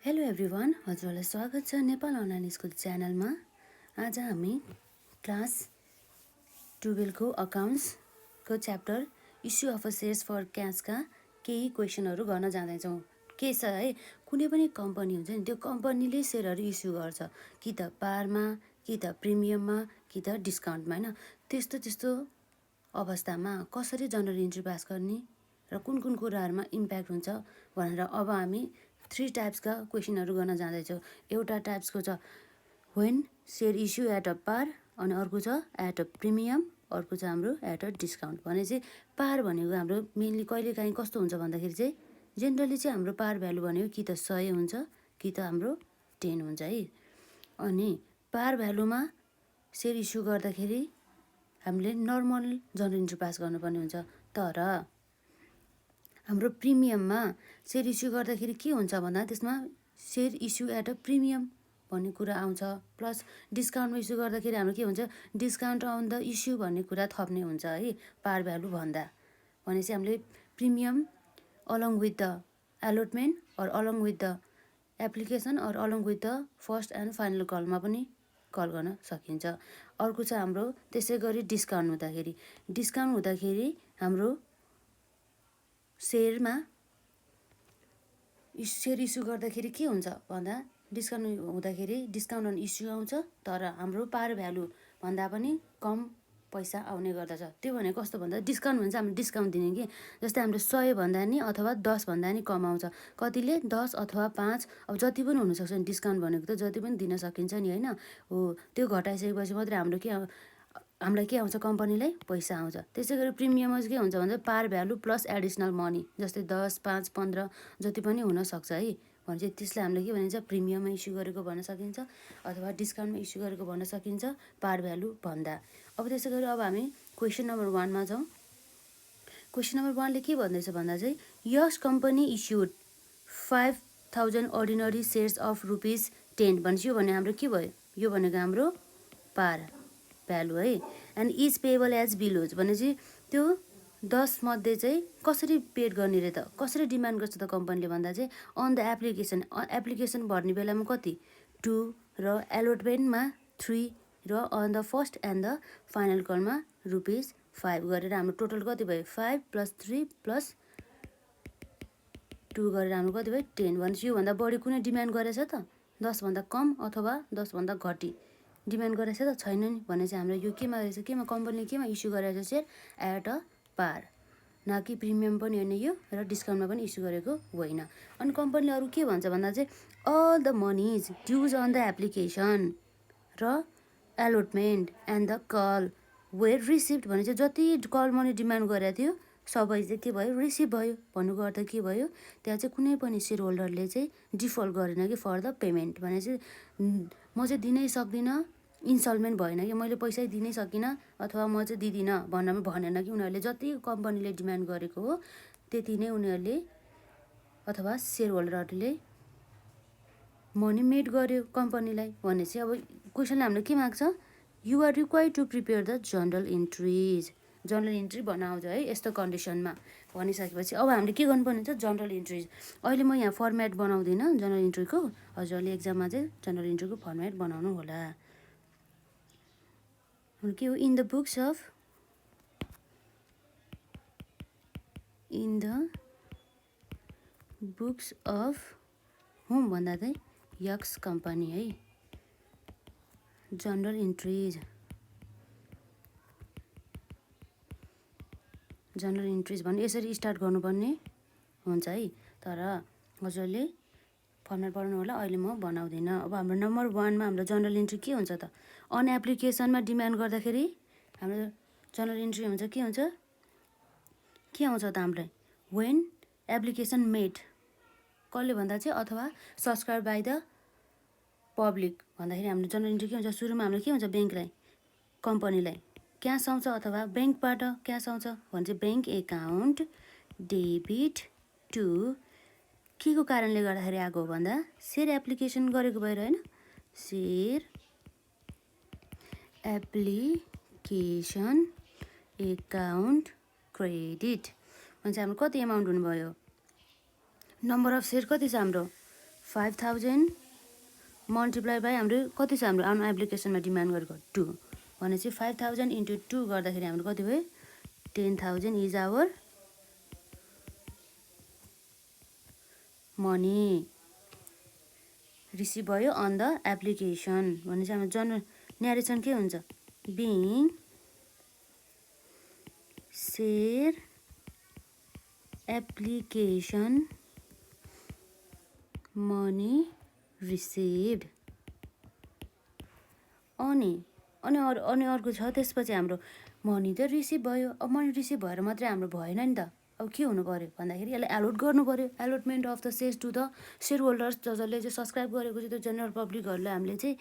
Hello everyone, हजुरहरूलाई स्वागत छ नेपाल अनलाइन स्कुल च्यानलमा। आज हामी क्लास 12को अकाउन्ट्सको chapter issue of shares for क्यासका केही क्वेसनहरू गर्न जाँदैछौँ। के छ है, कुनै पनि कम्पनी हुन्छ नि, त्यो कम्पनीले सेयरहरू इस्यु गर्छ, कि त पारमा, कि त प्रिमियममा, कि त डिस्काउन्टमा, होइन। त्यस्तो अवस्थामा कसरी जनरल इन्ट्री पास गर्ने र कुन कुन कुराहरूमा इम्प्याक्ट हुन्छ भनेर अब हामी 3 टाइप्सका क्वेसनहरू गर्न जाँदैछौँ। एउटा टाइप्सको छ when share issue at a par, अनि अर्को छ एट अ प्रिमियम, अर्को छ हाम्रो एट अ डिस्काउन्ट। भने चाहिँ पार भनेको हाम्रो मेनली कहिलेकाहीँ कस्तो हुन्छ भन्दाखेरि चाहिँ जेनरली चाहिँ हाम्रो पार भ्यालु भनेको कि त 100 हुन्छ कि त हाम्रो 10 हुन्छ है। अनि पार भ्यालुमा सेयर इस्यु गर्दाखेरि हामीले नर्मल जनरल इन्ट्री पास गर्नुपर्ने हुन्छ। तर हाम्रो प्रिमियममा सेयर इस्यु गर्दाखेरि के हुन्छ भन्दा त्यसमा share issue at a premium भन्ने कुरा आउँछ। प्लस डिस्काउन्टमा इस्यु गर्दाखेरि हाम्रो के हुन्छ, डिस्काउन्ट अन द इस्यु भन्ने कुरा थप्ने हुन्छ है पार भ्यालु भन्दा। भनेपछि हामीले premium along with the allotment or along with the application or along with the first and final कलमा पनि कल गर्न सकिन्छ। अर्को छ हाम्रो त्यसै गरी डिस्काउन्ट हुँदाखेरि हाम्रो सेयर इस्यु गर्दाखेरि के हुन्छ भन्दा डिस्काउन्ट हुँदाखेरि डिस्काउन्ट अन इस्यु आउँछ, तर हाम्रो पार भ्यालु भन्दा पनि कम पैसा आउने गर्दछ। त्यो भनेको कस्तो भन्दा डिस्काउन्ट भन्छ हामीले डिस्काउन्ट दिने कि, जस्तै हामीले 100 भन्दा नि अथवा 10 भन्दा नि कम आउँछ। कतिले 10 अथवा 5, अब जति पनि हुनसक्छ नि, डिस्काउन्ट भनेको त जति पनि दिन सकिन्छ नि, होइन हो। त्यो घटाइसकेपछि मात्रै हामीलाई के आउँछ, कम्पनीलाई पैसा आउँछ। त्यसै गरी प्रिमियममा के हुन्छ भन्दा पार भ्यालु प्लस एडिसनल मनी, जस्तै 10, 5, 15 जति पनि हुनसक्छ है। भने चाहिँ त्यसलाई हामीले के भनिन्छ, प्रिमियममा इस्यु गरेको भन्न सकिन्छ अथवा डिस्काउन्टमा इस्यु गरेको भन्न सकिन्छ पार भ्यालु भन्दा। अब त्यसै गरी अब हामी क्वेसन नम्बर 1मा जाउँ। क्वेसन नम्बर 1ले के भन्दैछ भन्दा चाहिँ यस company issued 5000 ordinary shares of ₹10। भनेपछि यो भने हाम्रो के भयो, यो भनेको हाम्रो पार भ्यालु है। And is payable as below, भनेपछि त्यो 10 मध्ये चाहिँ कसरी पेड गर्ने रे त, कसरी डिमान्ड गर्छ त कम्पनीले भन्दा चाहिँ अन द एप्लिकेसन भर्ने बेलामा कति 2 र एलोटमेन्टमा 3 र on the first and the final कलमा ₹5 गरेर हाम्रो टोटल कति भयो, 5 + 3 + 2 गरेर हाम्रो कति भयो 10। भनेपछि योभन्दा बढी कुनै डिमान्ड गरेछ त, 10 भन्दा कम अथवा 10 भन्दा घटी डिमान्ड गरेछ त छैन नि। भने चाहिँ हाम्रो यो केमा रहेछ, केमा कम्पनीले केमा इस्यु गरेछ सेयर एट अ पार, न कि प्रिमियम पनि होइन यो र डिस्काउन्टमा पनि इस्यु गरेको होइन। अनि कम्पनीले अरू के भन्छ भन्दा चाहिँ all the moneys dues on the application र allotment and the call were received, भने चाहिँ जति कल मनी डिमान्ड गरेको थियो सबै चाहिँ के भयो, रिसिभ भयो। भन्नुको अर्थ के भयो, त्यहाँ चाहिँ कुनै पनि सेयर होल्डरले चाहिँ डिफल्ट गरेन कि फर द पेमेन्ट। भने चाहिँ म चाहिँ दिनै सक्दिनँ, इन्स्टलमेन्ट भएन कि मैले पैसै दिनै सकिनँ अथवा म चाहिँ दिँदिनँ भनेन कि उनीहरूले जति कम्पनीले डिमान्ड गरेको हो त्यति नै उनीहरूले अथवा सेयर होल्डरहरूले मनी मेड गर्यो कम्पनीलाई। भनेपछि अब क्वेसनले हामीले के माग्छ, you are required to prepare the general entry बनाउँछ है यस्तो कन्डिसनमा भनिसकेपछि अब हामीले के गर्नुपर्ने हुन्छ, जनरल इन्ट्रिज। अहिले म यहाँ फर्मेट बनाउँदिनँ जनरल इन्ट्रीको, हजुरहरूले एक्जाममा चाहिँ जनरल इन्ट्रीको फर्मेट बनाउनु होला। के हो, in the books of home भन्दा चाहिँ यक्स कम्पनी है। जनरल इन्ट्रिज भन्ने यसरी स्टार्ट गर्नुपर्ने हुन्छ है। तर हजुरले फर्मेट बनाउनु होला, अहिले म बनाउँदिनँ। अब हाम्रो नम्बर 1मा हाम्रो जनरल इन्ट्री के हुन्छ त, अन एप्लिकेसनमा डिमान्ड गर्दाखेरि हाम्रो जनरल इन्ट्री हुन्छ के हुन्छ, के आउँछ त हामीलाई, वेन एप्लिकेसन मेड, कसले भन्दा चाहिँ अथवा सब्सक्राइब बाई द पब्लिक भन्दाखेरि हाम्रो जनरल इन्ट्री के हुन्छ, सुरुमा हाम्रो के हुन्छ, ब्याङ्कलाई कम्पनीलाई क्यास आउँछ अथवा ब्याङ्कबाट क्यास आउँछ भने चाहिँ ब्याङ्क एकाउन्ट डेबिट टु के को कारणले गर्दाखेरि आएको हो भन्दा सेयर एप्लिकेसन गरेको भएर, होइन, सेयर एप्लिकेसन एकाउन्ट क्रेडिट। भने चाहिँ हाम्रो कति एमाउन्ट हुनुभयो, नम्बर अफ सेयर कति छ हाम्रो 5000 मल्टिप्लाई बाई हाम्रो कति छ हाम्रो आफ्नो एप्लिकेसनमा डिमान्ड गरेको 2 भनेपछि 5000 इन्टु 2 गर्दाखेरि हाम्रो कति भयो 10000 इज आवर मनी रिसिभ भयो अन द एप्लिकेसन भनेपछि हाम्रो जनरल न्यारेसन के हुन्छ being share application money received अनि अर्को छ त्यसपछि हाम्रो मनी त रिसिभ भयो अब मनी रिसिभ भएर मात्रै हाम्रो भएन नि त अब के हुनु पर्यो भन्दाखेरि यसलाई एलोट गर्नु पर्यो allotment of the shares to the shareholders जसले चाहिँ सब्सक्राइब गरेको चाहिँ त्यो जेनरल पब्लिकहरूलाई हामीले चाहिँ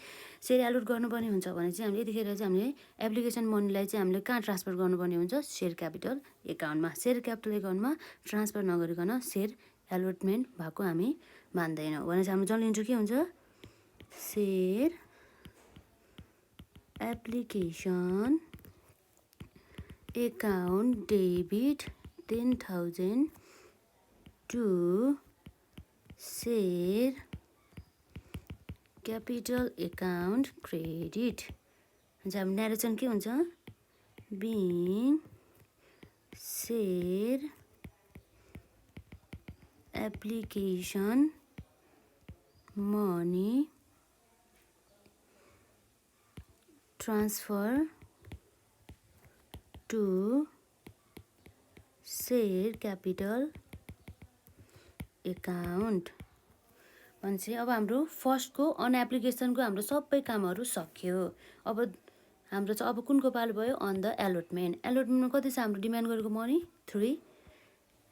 सेयर एलोट गर्नुपर्ने हुन्छ भने चाहिँ हामीले यतिखेर चाहिँ हामीले एप्लिकेसन मनीलाई चाहिँ हामीले कहाँ ट्रान्सफर गर्नुपर्ने हुन्छ सेयर क्यापिटल एकाउन्टमा सेयर क्यापिटल एकाउन्टमा ट्रान्सफर नगरिकन सेयर एलोटमेन्ट भएको हामी मान्दैनौँ भनेपछि हाम्रो जनरल इन्ट्री के हुन्छ share application account debit 10,000 to share capital account credit हाम्रो न्यारेसन के हुन्छ being share application money transfer to share capital account भनेपछि अब हाम्रो फर्स्टको अन एप्लिकेसनको हाम्रो सबै कामहरू सक्यो अब हाम्रो चाहिँ अब कुनको पालो भयो अन द एलोटमेन्ट एलोटमेन्टमा कति छ हाम्रो डिमान्ड गरेको मनी 3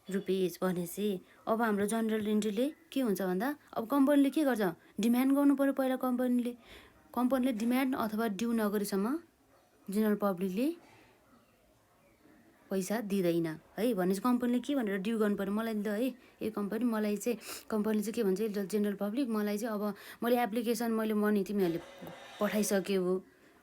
रुपिस भनेपछि अब हाम्रो जनरल इन्ट्रीले के हुन्छ भन्दा अब कम्पनीले के गर्छ डिमान्ड गर्नु पर्यो पहिला कम्पनीले डिमान्ड अथवा ड्यू नगरेसम्म जेनरल पब्लिकले पैसा दिँदैन है भनेपछि कम्पनीले के भनेर ड्यू गर्नु पर्यो मलाई ल है यो कम्पनीले चाहिँ के भन्छ जेनरल पब्लिक मलाई चाहिँ अब मैले एप्लिकेसन मैले मनी तिमीहरूले पठाइसक्यो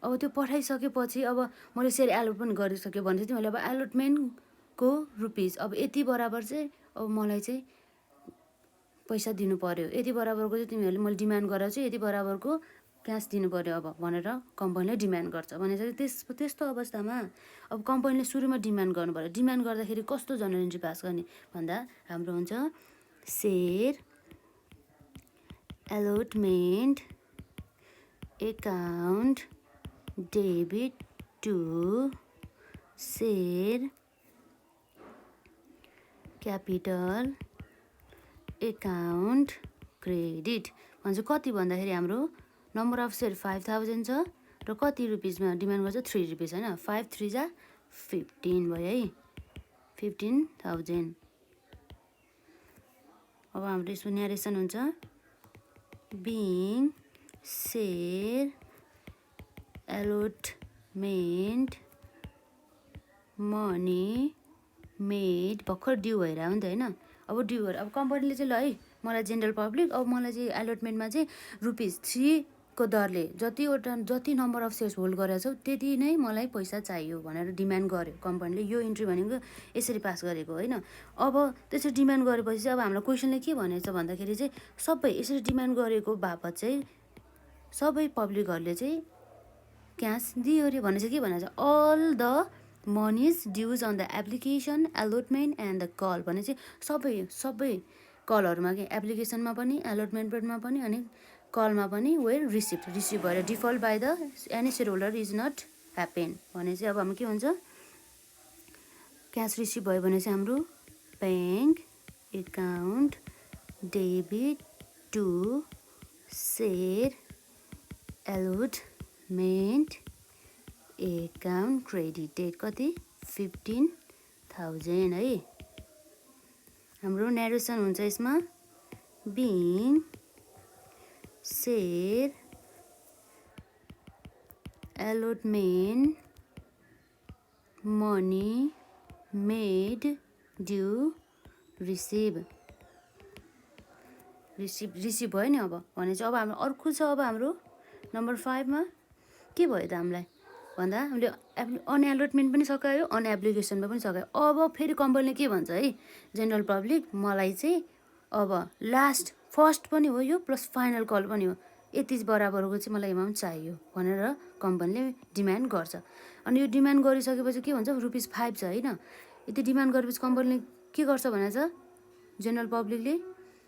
अब त्यो पठाइसकेपछि अब मैले सेयर एलोट पनि गरिसक्यो भने चाहिँ तिमीहरूले अब एलोटमेन्टको रुपिस अब यति बराबर चाहिँ अब मलाई चाहिँ पैसा दिनु पर्यो यति बराबरको चाहिँ तिमीहरूले मैले डिमान्ड गरेर चाहिँ यति बराबरको क्यास दिनु पर्यो अब भनेर कम्पनीले डिमान्ड गर्छ भनेपछि त्यस्तो अवस्थामा अब कम्पनीले सुरुमा डिमान्ड गर्नु पर्यो डिमान्ड गर्दाखेरि कस्तो जनरल इन्ट्री पास गर्ने भन्दा हाम्रो हुन्छ share allotment account debit to share capital account credit भन्छ कति भन्दाखेरि हाम्रो नम्बर अफ सेयर 5000 छ र कति रुपिसमा डिमान्ड गर्छ 3 रुपिस हैन 5 3 जा 15 भयो है 15000 अब हाम्रो यसको न्यारेसन हुन्छ being share allotment money made भर्खर ड्यू भएर हो नि त हैन अब ड्यू भएर अब कम्पनीले चाहिँ ल है मलाई जेनरल पब्लिक अब मलाई चाहिँ एलोटमेन्टमा चाहिँ रुपिस 3 को दरले जति नम्बर अफ सेयर्स होल्ड गरेको छौ त्यति नै मलाई पैसा चाहियो भनेर डिमान्ड गर्यो कम्पनीले यो इन्ट्री भनेको यसरी पास गरेको होइन अब त्यसरी डिमान्ड गरेपछि अब हाम्रो क्वेसनले के भनेछ भन्दाखेरि चाहिँ सबै यसरी डिमान्ड गरेको बापत चाहिँ सबै पब्लिकहरूले चाहिँ क्यास दियो अरे भने चाहिँ के भनेछ all the moneys dues on the application allotment and the call भने चाहिँ सबै कलहरूमा के एप्लिकेसनमा पनि एलोटमेन्टमा पनि अनि कलमा पनि वेयर रिसिभ भएर default by the any shareholder is not happen भने चाहिँ अब हाम्रो के हुन्छ क्यास रिसिभ भयो भने चाहिँ हाम्रो bank account debit to share allotment account credited कति 15000 है हाम्रो न्यारेसन हुन्छ यसमा being share allotment money made due receive भयो नि अब भने चाहिँ अब हाम्रो अर्को छ अब हाम्रो नम्बर 5 मा के भयो त हामीलाई भन्दा हामीले अनएलोटमेन्ट पनि सकायो अनएप्लिकेसनमा पनि सकायो अब फेरि कम्पनीले के भन्छ है जेनरल पब्लिक मलाई चाहिँ अब लास्ट फर्स्ट पनि हो यो प्लस फाइनल कल पनि हो, यति बराबरको चाहिँ मलाई एमाउन्ट चाहियो भनेर कम्पनीले डिमान्ड गर्छ। अनि यो डिमान्ड गरिसकेपछि के हुन्छ, ₹5 छ होइन। यति डिमान्ड गरेपछि कम्पनीले के गर्छ भने चाहिँ जेनरल पब्लिकले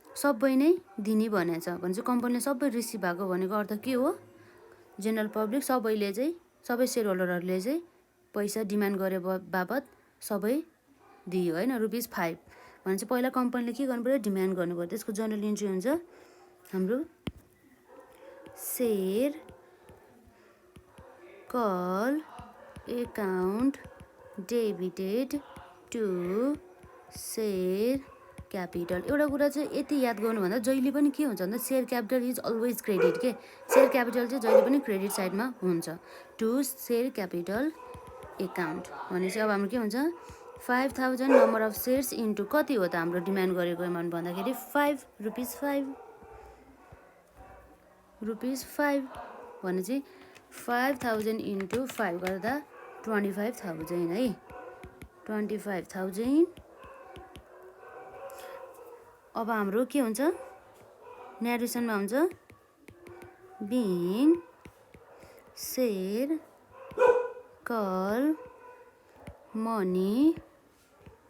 सबै नै दिने भनेछ। भनेपछि कम्पनीले सबै रिसिभ भएको भनेको अर्थ के हो, जेनरल पब्लिक सबैले चाहिँ सबै सेयर होल्डरहरूले चाहिँ पैसा डिमान्ड गरे बापत सबै दियो होइन, ₹5 भने चाहिँ पहिला कम्पनीले के गर्नु पऱ्यो, डिमान्ड गर्नु पऱ्यो। त्यसको जर्नल इन्ट्री हुन्छ हाम्रो share call account debited to share capital. एउटा कुरा चाहिँ यति याद गर्नु भन्दा जहिले पनि के हुन्छ भन्दा share capital is always credit के, सेयर क्यापिटल चाहिँ जहिले पनि क्रेडिट साइडमा हुन्छ। टु सेयर क्यापिटल एकाउन्ट भनेपछि अब हाम्रो के हुन्छ, 5000 नम्बर अफ सेयर्स इन्टु कति हो त हाम्रो डिमान्ड गरेको एमाउन्ट भन्दाखेरि ₹5 भने चाहिँ 5000 इन्टु 5 गर्दा 25,000 है, 25,000। अब हाम्रो के हुन्छ, न्यारेसनमा हुन्छ being share call money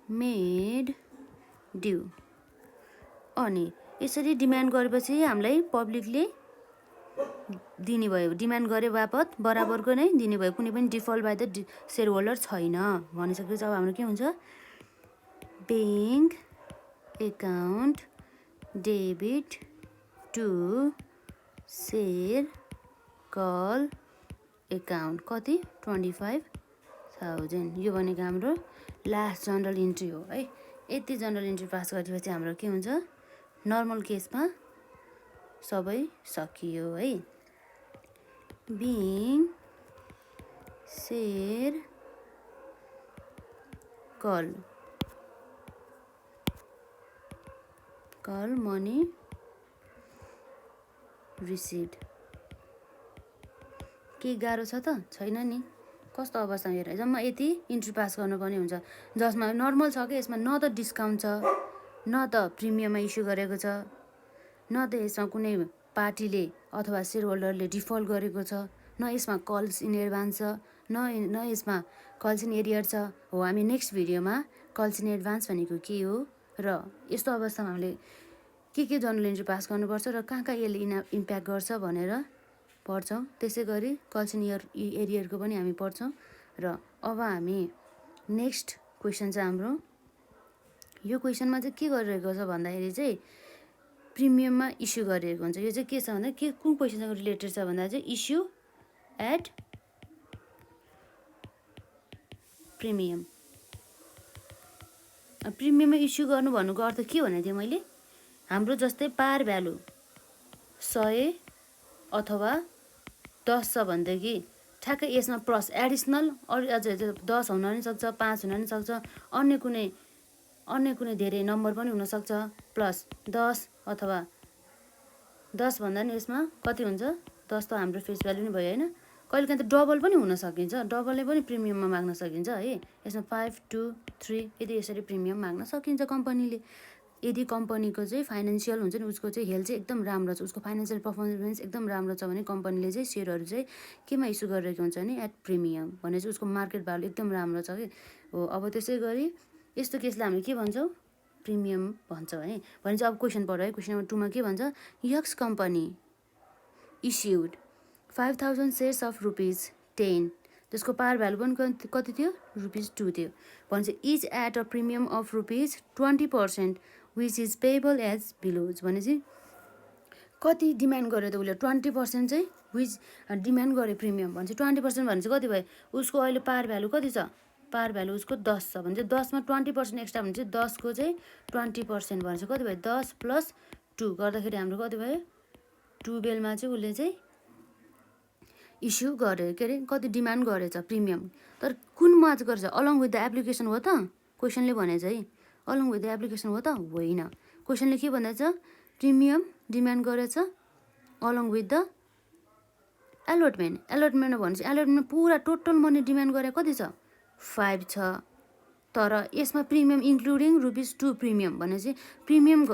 made due. अनि यसरी डिमान्ड गरेपछि हामीलाई पब्लिकले दिने भयो, डिमान्ड गरे बापत बराबरको नै दिने भयो, कुनै पनि default by the shareholder छैन भनिसकेपछि अब हाम्रो के हुन्छ, bank account debit to share call account कति 25,000। यो भनेको हाम्रो लास्ट जनरल इन्ट्री हो है। यति जनरल इन्ट्री पास गरेपछि हाम्रो के हुन्छ, नर्मल केसमा सबै सकियो है। Being share call money received. के गाह्रो छ त, छैन नि। कस्तो अवस्थामा हेर, जम्मा यति इन्ट्री पास गर्नुपर्ने हुन्छ, जसमा नर्मल छ कि यसमा न त डिस्काउन्ट छ, न त प्रिमियममा इस्यु गरेको छ, न त यसमा कुनै पार्टीले अथवा सेयर होल्डरले डिफल्ट गरेको छ, न यसमा कल्स इन एडभान्स छ, न यसमा कल्स इन एरियर छ। हो, हामी नेक्स्ट भिडियोमा कल्स इन एडभान्स भनेको के हो र यस्तो अवस्थामा हामीले के जर्नल इन्ट्री पास गर्नुपर्छ र कहाँ यसले इम्प्याक्ट गर्छ भनेर पढ्छौँ। त्यसै गरी कल्स इन एरियरको पनि हामी पढ्छौँ। र अब हामी नेक्स्ट क्वेसन चाहिँ हाम्रो यो क्वेसनमा चाहिँ के गरिरहेको छ भन्दाखेरि चाहिँ प्रिमियममा इस्यु गरिरहेको हुन्छ। यो चाहिँ के छ भन्दा के कुन क्वेसनसँग रिलेटेड छ भन्दा चाहिँ इस्यु एट प्रिमियम। प्रिमियममा इस्यु गर्नु भन्नुको अर्थ के भनेको थिएँ मैले, हाम्रो जस्तै पार भ्यालु 100 अथवा 10 छ भनेदेखि ठ्याक्कै यसमा प्लस एडिसनल अरू अझ 10 हुन पनि सक्छ, 5 हुन पनि सक्छ, अन्य कुनै धेरै नम्बर पनि हुनसक्छ, प्लस 10 अथवा 10 भन्दा नि यसमा कति हुन्छ, 10 त हाम्रो फेस भ्यालु नै भयो होइन। कहिलेकाहीँ त डबल पनि हुन सकिन्छ, डबलले पनि प्रिमियममा माग्न सकिन्छ है। यसमा 5, 2, 3 यदि यसरी प्रिमियम माग्न सकिन्छ कम्पनीले। यदि कम्पनीको चाहिँ फाइनेन्सियल हुन्छ नि, उसको चाहिँ हेल्थ चाहिँ एकदम राम्रो छ, उसको फाइनेन्सियल पर्फर्मेन्स एकदम राम्रो छ भने कम्पनीले चाहिँ सेयरहरू चाहिँ केमा इस्यु गरिरहेको हुन्छ नि, एट प्रिमियम भने चाहिँ उसको मार्केट भ्यालु एकदम राम्रो छ कि हो। अब त्यसै गरी यस्तो केसलाई हामीले के भन्छौँ, प्रिमियम भन्छौँ है। भने चाहिँ अब क्वेसन पढ है। क्वेसन नम्बर 2 मा के भन्छ, x company issued 5,000 shares of ₹10, त्यसको पार भ्यालु पनि कति थियो, ₹2 थियो। भन्छ each at a premium of ₹20% which is payable as below. भने चाहिँ कति डिमान्ड गर्यो त उसले, 20% चाहिँ विच डिमान्ड गर्यो प्रिमियम। भन्छ 20% भने चाहिँ कति भयो, उसको अहिले पार भ्यालु कति छ, पार भ्यालु उसको 10 छ भने चाहिँ 10 मा 20% एक्स्ट्रा भने चाहिँ 10 को चाहिँ 20% भने चाहिँ कति भयो, 10 + 2 गर्दाखेरि हाम्रो कति भयो, 12 मा चाहिँ उसले चाहिँ इस्यु गरे के अरे कति डिमान्ड गरेछ प्रिमियम। तर कुन माच गर्छ, अलङ विथ द एप्लिकेसन हो त क्वेसनले भने चाहिँ, अलङ विथ द एप्लिकेसन हो त होइन। क्वेसनले के भन्दैछ, प्रिमियम डिमान्ड गरेछ along with the allotment. Allotment भनेपछि एलोटमेन्ट पुरा टोटल मनी डिमान्ड गरे कति छ, 5 छ, तर यसमा प्रिमियम इन्क्लुडिङ ₹2 प्रिमियम भने चाहिँ प्रिमियम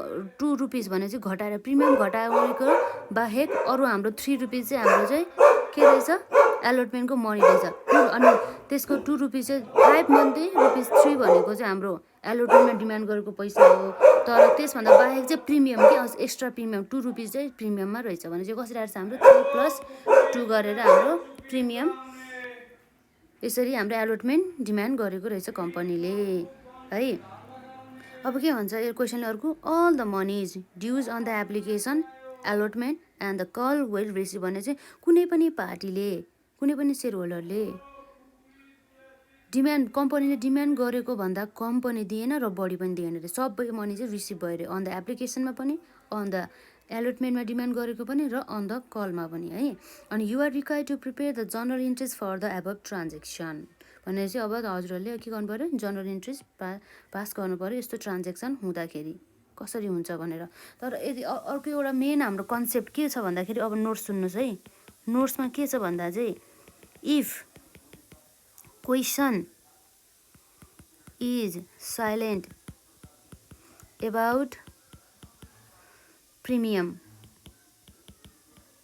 ₹2 भने चाहिँ घटाएर प्रिमियम घटाएको बाहेक अरू हाम्रो ₹3 चाहिँ हाम्रो चाहिँ के रहेछ एलोटमेन्टको मनी रहेछ। अनि त्यसको ₹2 चाहिँ 5 मध्ये ₹3 भनेको चाहिँ हाम्रो एलोटमेन्टमा डिमान्ड गरेको पैसा हो। तर त्यसभन्दा बाहेक चाहिँ प्रिमियम के एक्स्ट्रा प्रिमियम ₹2 चाहिँ प्रिमियममा रहेछ भने चाहिँ कसरी आएको छ हाम्रो 3+2 गरेर हाम्रो प्रिमियम यसरी हाम्रो एलोटमेन्ट डिमान्ड गरेको रहेछ कम्पनीले है। अब के भन्छ यो क्वेसनले अर्को all the moneys dues on the application allotment and the call will receive भने चाहिँ कुनै पनि पार्टीले कुनै पनि सेयर होल्डरले डिमान्ड कम्पनीले डिमान्ड गरेको भन्दा कम पनि दिएन र बढी पनि दिएन रे। सबै मनी चाहिँ रिसिभ भयो अरे अन द एप्लिकेसनमा पनि अन द एलोटमेन्टमा डिमान्ड गरेको पनि र अन द कलमा पनि है। अनि you are required to prepare the general interest for the above transaction भनेर चाहिँ अब हजुरहरूले के गर्नु पऱ्यो जनरल इन्ट्रेस्ट पास गर्नु पऱ्यो यस्तो ट्रान्जेक्सन हुँदाखेरि कसरी हुन्छ भनेर। तर यदि अर्को एउटा मेन हाम्रो कन्सेप्ट के छ भन्दाखेरि अब नोट्स सुन्नुहोस् है। नोट्समा के छ भन्दा चाहिँ if question is silent about premium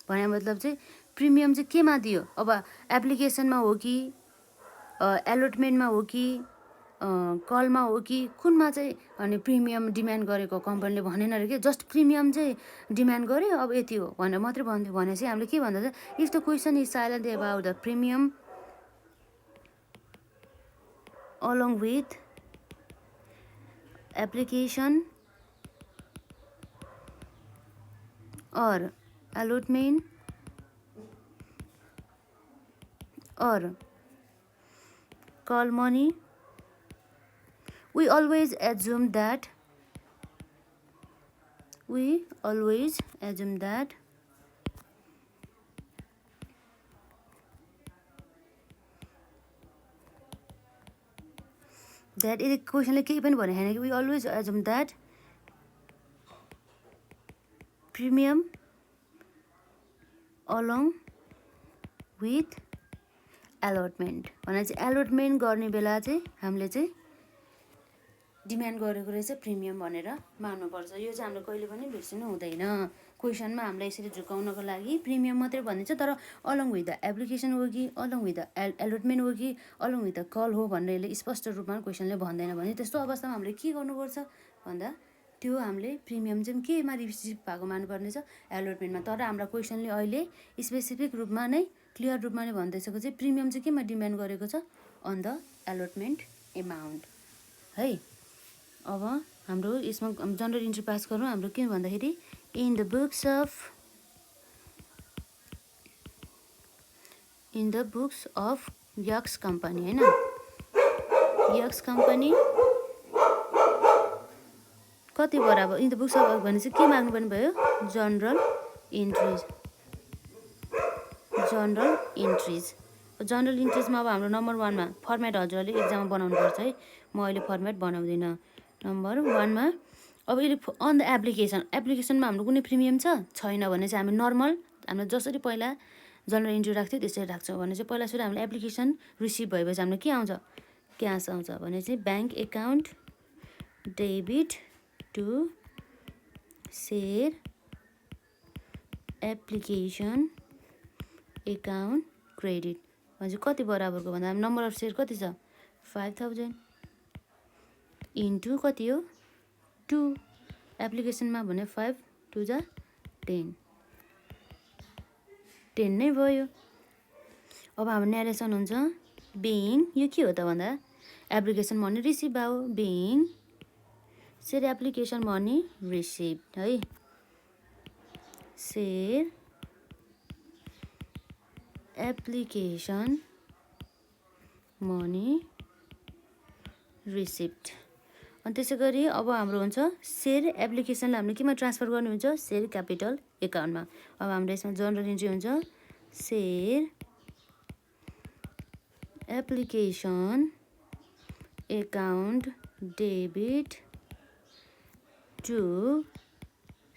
भने मतलब चाहिँ प्रिमियम चाहिँ केमा दियो अब एप्लिकेसनमा हो कि एलोटमेन्टमा हो कि कलमा हो कि कुनमा चाहिँ अनि प्रिमियम डिमान्ड गरेको कम्पनीले भनेन अरे कि जस्ट प्रिमियम चाहिँ डिमान्ड गर्यो अब यति हो भनेर मात्रै भन्थ्यो भने चाहिँ हामीले के भन्दा चाहिँ if the question is silent about the premium along with application or allotment or call money, we always assume that that यदि क्वेसनले केही पनि भने होइन कि we always assume that premium along with allotment भने चाहिँ एलोटमेन्ट गर्ने बेला चाहिँ हामीले चाहिँ डिमान्ड गरेको रहेछ प्रिमियम भनेर मान्नुपर्छ। यो चाहिँ हामीले कहिले पनि बिर्सिनु हुँदैन। क्वेसनमा हामीलाई यसरी झुकाउनको लागि प्रिमियम मात्रै भनिन्छ तर अलङ विथ द एप्लिकेसन हो कि अलङ विथ द एलोटमेन्ट हो कि अलङ विथ द कल हो भनेर यसले स्पष्ट रूपमा क्वेसनले भन्दैन भने त्यस्तो अवस्थामा हामीले के गर्नुपर्छ भन्दा त्यो हामीले प्रिमियम चाहिँ केमा रिसिभ भएको मान्नुपर्ने छ एलोटमेन्टमा। तर हाम्रो क्वेसनले अहिले स्पेसिफिक रूपमा नै क्लियर रूपमा नै भन्दैछको चाहिँ प्रिमियम चाहिँ केमा डिमान्ड गरेको छ अन द एलोटमेन्ट एमाउन्ट है। अब हाम्रो यसमा जनरल इन्ट्री पास गरौँ। हाम्रो के भन्दाखेरि in the books of x company हैन यक्स कम्पनी कति बराबर इन द बुक्स अफ भने चाहिँ के माग्नुपर्ने भयो जनरल इन्ट्रिजमा अब हाम्रो नम्बर 1 मा फर्मेट हजुरले एक्जाममा बनाउनु पर्छ है। म अहिले फर्मेट बनाउँदिन। नम्बर 1 मा अब अन द एप्लिकेसनमा हाम्रो कुनै प्रिमियम छैन भने चाहिँ हामी नर्मल हामीले जसरी पहिला जनरल इन्ट्री राख्थ्यो त्यसरी राख्छौँ भने चाहिँ पहिला सुरु हामीले एप्लिकेसन रिसिभ भएपछि हामीले के आउँछ क्यास आउँछ भने चाहिँ bank account debit to share application account credit भने चाहिँ कति बराबरको भन्दा नम्बर अफ सेयर कति छ 5000 इन्टु कति हो 2 एप्लिकेसनमा भने 5 2 जा 10 नै भयो। अब हाम्रो न्यारेसन हुन्छ बिइङ यो के हो त भन्दा एप्लिकेसन मनी रिसिभ भयो being share application money receive है सेयर एप्लिकेसन मनी रिसिप्ट। अनि त्यसै गरी अब हाम्रो हुन्छ सेयर एप्लिकेसनलाई हामीले केमा ट्रान्सफर गर्नु हुन्छ सेयर क्यापिटल एकाउन्टमा। अब हाम्रो यसमा जनरल इन्ट्री हुन्छ share application account debit to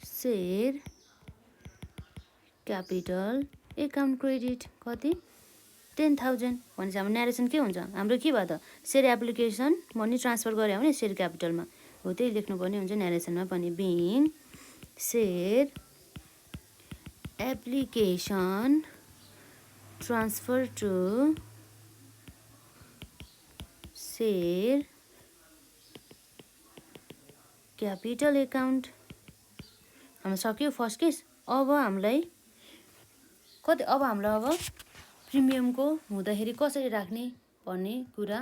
share capital account credit कति 10,000 भनेपछि हाम्रो न्यारेसन के हुन्छ हाम्रो के भयो त सेयर एप्लिकेसन मनी ट्रान्सफर गरे भने सेयर क्यापिटलमा हो त्यही लेख्नुपर्ने हुन्छ न्यारेसनमा पनि being share application transfer to share capital account हाम्रो सक्यो फर्स्ट केस अब हामीलाई कति अब प्रिमियमको हुँदाखेरि कसरी राख्ने भन्ने कुरा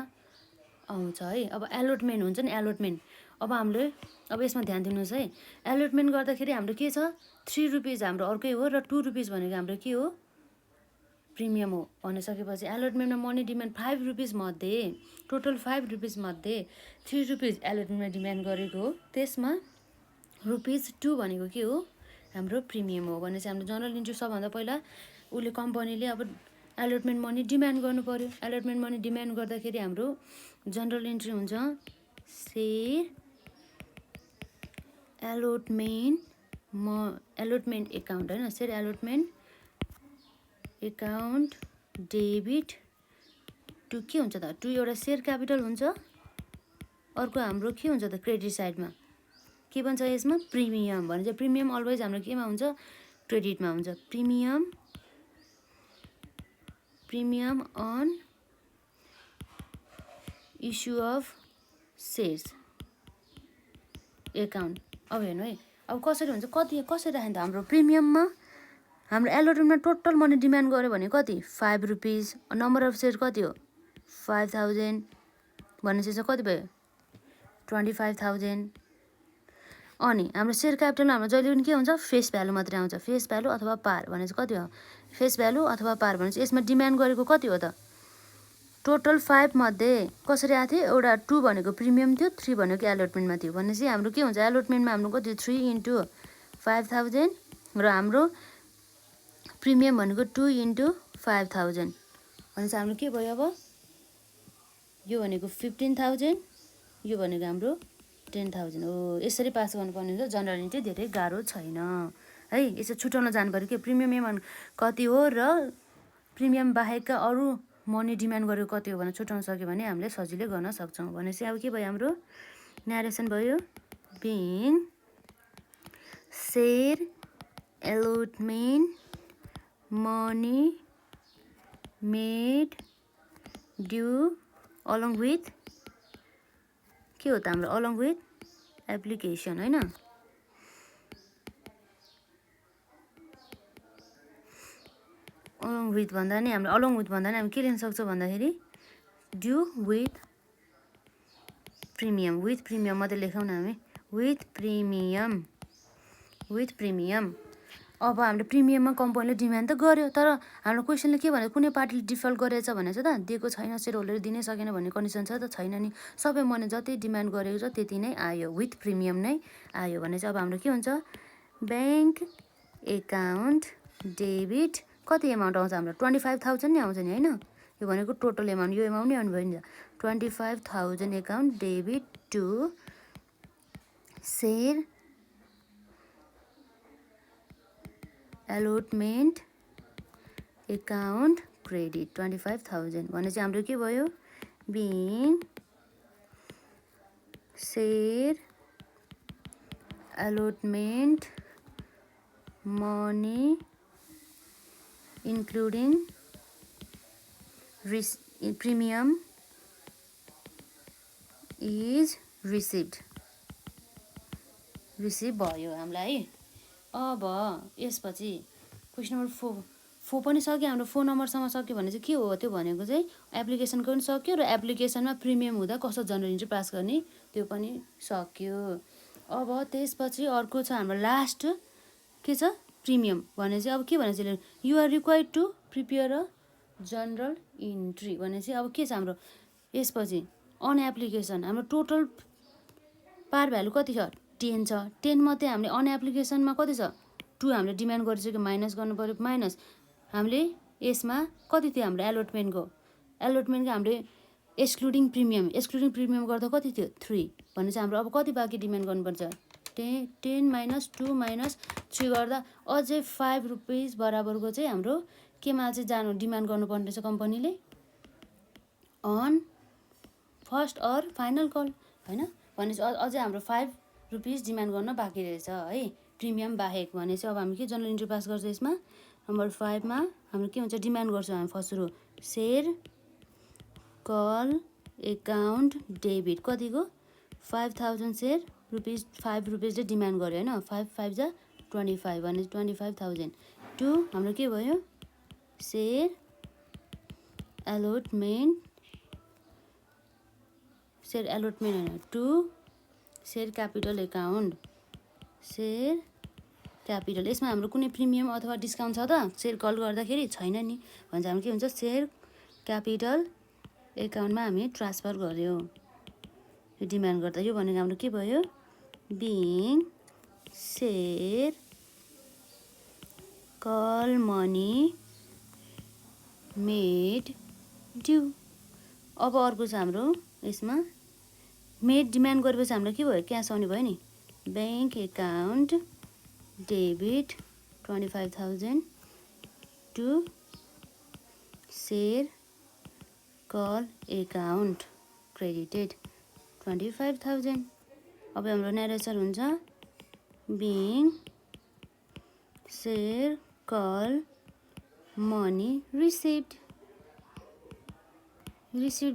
आउँछ है अब एलोटमेन्ट हुन्छ नि एलोटमेन्ट अब हामीले अब यसमा ध्यान दिनुहोस् है एलोटमेन्ट गर्दाखेरि हाम्रो के छ 3 रुपिस हाम्रो अर्कै हो र 2 रुपिस भनेको हाम्रो के हो प्रिमियम हो भनिसकेपछि एलोटमेन्टमा मनी डिमान्ड 5 रुपिस मध्ये टोटल 5 रुपिस मध्ये 3 रुपिस एलोटमेन्टमा डिमान्ड गरेको हो त्यसमा रुपिस 2 भनेको के हो हाम्रो प्रिमियम हो भनेपछि हाम्रो जनरल इन्ट्री सबभन्दा पहिला उसले कम्पनीले अब एलोटमेन्ट मनी डिमान्ड गर्नु पर्यो एलोटमेन्ट मनी डिमान्ड गर्दाखेरि हाम्रो जनरल इन्ट्री हुन्छ सेयर एलोटमेन्ट एकाउन्ट हैन share allotment account debit to के हुन्छ त टु एउटा सेयर क्यापिटल हुन्छ अर्को हाम्रो के हुन्छ त क्रेडिट साइडमा के भन्छ यसमा प्रिमियम भने चाहिँ प्रिमियम अलवेज हाम्रो केमा हुन्छ क्रेडिटमा हुन्छ premium on issue of shares account अब हेर्नु है अब कसरी हुन्छ कसरी राख्यो त हाम्रो प्रिमियममा हाम्रो एलोटमेन्टमा टोटल मनी डिमान्ड गर्यो भने कति 5 रुपिस नम्बर अफ सेयर कति हो 5000 भनेपछि चाहिँ कति भयो 25,000 अनि हाम्रो सेयर क्यापिटलमा हाम्रो जहिले पनि के हुन्छ फेस भ्यालु मात्रै आउँछ फेस भ्यालु अथवा पार भनेपछि कति हो फेस भ्यालु अथवा पार भनेपछि यसमा डिमान्ड गरेको कति हो त टोटल 5 मध्ये कसरी आएको थियो एउटा 2 भनेको प्रिमियम थियो 3 भनेको एलोटमेन्टमा थियो भनेपछि हाम्रो के हुन्छ एलोटमेन्टमा हाम्रो कति 3 × 5,000 र हाम्रो प्रिमियम भनेको 2 × 5,000 भनेपछि हाम्रो के भयो अब यो भनेको 15,000 यो भनेको हाम्रो 10,000 हो यसरी पास गर्नुपर्ने हुन्छ जनरल इन्ट्री धेरै गाह्रो छैन है यसो छुटाउन जानुपर्यो के प्रिमियम एमाउन्ट कति हो र प्रिमियम बाहेकका अरू मनी डिमान्ड गरेको कति हो भनेर छुटाउन सक्यो भने हामीले सजिलै गर्न सक्छौँ भनेपछि अब के भयो हाम्रो न्यारेसन भयो being share allotment money made due along with के हो त हाम्रो अलङ विथ एप्लिकेसन हैन अलङ विथ भन्दा नि हामी के लेख्न सक्छौँ भन्दाखेरि ड्यू विथ प्रिमियम मात्रै लेखौँ न हामी विथ प्रिमियम अब हामीले प्रिमियममा कम्पनीले डिमान्ड त गर्यो तर हाम्रो क्वेसनले के भने कुनै पार्टीले डिफल्ट गरेछ भनेको छ त दिएको छैन सेयर होल्डरले दिनै सकेन भन्ने कन्डिसन छ त छैन नि सबै मनी जति डिमान्ड गरेको छ त्यति नै आयो विथ प्रिमियम नै आयो भने चाहिँ अब हाम्रो के हुन्छ ब्याङ्क एकाउन्ट डेबिट कति एमाउन्ट आउँछ हाम्रो 25,000 नै आउँछ नि हैन यो भनेको टोटल एमाउन्ट यो एमाउन्ट नै आउनु भयो नि 25,000 account debit to share allotment account credit 25,000 भने चाहिँ हाम्रो के भयो being share allotment money including premium is receive भयो हामीलाई है अब यसपछि क्वेसन नम्बर 4 पनि सक्यो हाम्रो 4 नम्बरसम्म सक्यो भने चाहिँ के हो त्यो भनेको चाहिँ एप्लिकेसनको पनि सक्यो र एप्लिकेसनमा प्रिमियम हुँदा कसो जनरल इन्ट्री पास गर्ने त्यो पनि सक्यो अब त्यसपछि अर्को छ हाम्रो लास्ट के छ प्रिमियम भने चाहिँ अब के भने चाहिँ you are required to prepare a general entry भने चाहिँ अब के छ हाम्रो यसपछि अन एप्लिकेसन हाम्रो टोटल पार भ्यालु कति छ 10 छ 10 मध्ये हामीले अन एप्लिकेसनमा कति छ 2 हामीले डिमान्ड गरिसक्यो माइनस गर्नु पर्यो माइनस हामीले यसमा कति थियो हाम्रो एलोटमेन्टको हामीले एक्सक्लुडिङ प्रिमियम गर्दा कति थियो 3 भने चाहिँ हाम्रो अब कति बाँकी डिमान्ड गर्नुपर्छ 10 - 2 - 3 गर्दा अझै 5 रुपिस बराबरको चाहिँ हाम्रो केमा चाहिँ जानु डिमान्ड गर्नुपर्ने रहेछ कम्पनीले on first or final call होइन भनेपछि अझै हाम्रो 5 रुपिस डिमान्ड गर्न बाँकी रहेछ है प्रिमियम बाहेक भनेपछि अब हामी के जनरल इन्ट्री पास गर्छ यसमा नम्बर 5 मा हाम्रो के हुन्छ डिमान्ड गर्छौँ हामी फर्स्ट सुरु सेयर कल एकाउन्ट डेबिट कतिको 5000 सेयर रुपिस 5 रुपिसले डिमान्ड गर्यो होइन 5 5 जा 25 भने 25000 टु हाम्रो के भयो सेयर एलोटमेन्ट होइन to share capital account share capital यसमा हाम्रो कुनै प्रिमियम अथवा डिस्काउन्ट छ त सेयर कल गर्दाखेरि छैन नि भन्छ हाम्रो के हुन्छ सेयर क्यापिटल एकाउन्टमा हामी ट्रान्सफर गर्यो यो डिमान्ड गर्दा यो भनेको हाम्रो के भयो being share call money made due अब अर्को छ हाम्रो यसमा मेड डिमान्ड गरेपछि हाम्रो के भयो क्यास आउने भयो नि bank account debit 25000 to share call account credited 25000 अब हाम्रो नरेसन हुन्छ being share call money received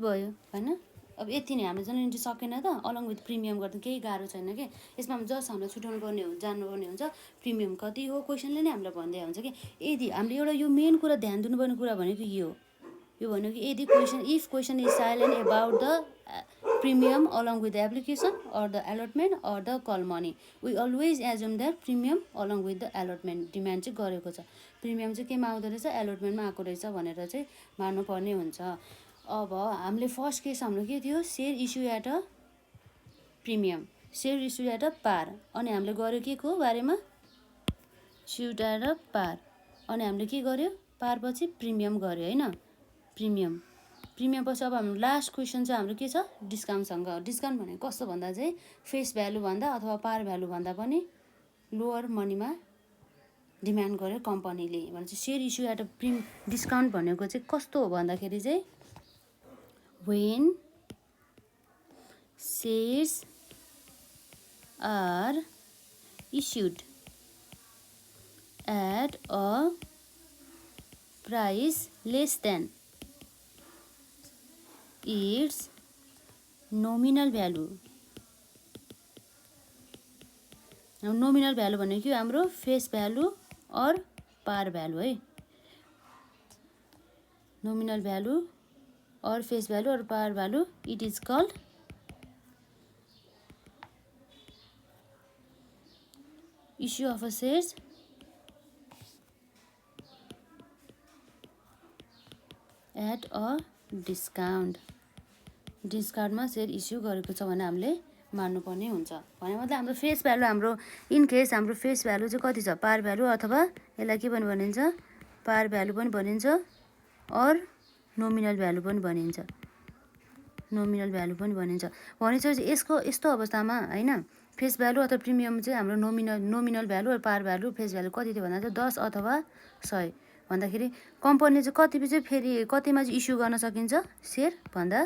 भयो होइन अब यति नै हाम्रो जनरल इन्ट्री सकेन त अलङ विथ प्रिमियम गर्दा केही गाह्रो छैन कि यसमा जस्ट हामीलाई छुट्याउनु पर्ने हुन्छ जान्नुपर्ने हुन्छ प्रिमियम कति हो क्वेसनले नै हामीलाई भन्दै हुन्छ कि यदि हामीले एउटा यो मेन कुरा ध्यान दिनुपर्ने कुरा भनेको यो भनेको यदि if question is silent about the premium along with the application or the allotment or the call money we always assume that premium along with the allotment demand चाहिँ गरेको छ प्रिमियम चाहिँ केमा आउँदो रहेछ एलोटमेन्टमा आएको रहेछ भनेर चाहिँ मान्नुपर्ने हुन्छ अब हामीले फर्स्ट केस हाम्रो के थियो share issue at a premium share issue at a par अनि हामीले गर्यो के को बारेमा इस्यु एट अ पार अनि हामीले के गर्यो पार पछि प्रिमियम गर्यो होइन प्रिमियम पछि अब हाम्रो लास्ट क्वेसन चाहिँ हाम्रो के छ डिस्काउन्टसँग डिस्काउन्ट भनेको कस्तो भन्दा चाहिँ फेस भ्यालु भन्दा अथवा पार भ्यालु भन्दा पनि लोवर मनीमा डिमान्ड गर्यो कम्पनीले भनेपछि share issue at a discount भनेको चाहिँ कस्तो हो भन्दाखेरि चाहिँ when shares are issued at a price less than its nominal value nominal value भनेको हाम्रो फेस भ्यालु और पार भ्यालु है nominal value or face value or par value it is called issue of a shares at a discount डिस्काउन्टमा share issue गरेको छ भने हामीले मान्नुपर्ने हुन्छ भने मतलब हाम्रो फेस भ्यालु हाम्रो इन केस हाम्रो फेस भ्यालु चाहिँ कति छ पार भ्यालु अथवा यसलाई के पनि भनिन्छ पार भ्यालु पनि भनिन्छ और नोमिनल भ्यालु पनि भनिन्छ भनेपछि यसको यस्तो अवस्थामा हैन फेस भ्यालु अथवा प्रिमियम चाहिँ हाम्रो नोमिनल भ्यालु र पार भ्यालु फेस भ्यालु कति थियो भन्दा चाहिँ 10 अथवा 100 भन्दाखेरि कम्पनीले चाहिँ कति चाहिँ फेरि कतिमा चाहिँ इस्यु गर्न सकिन्छ सेयर भन्दा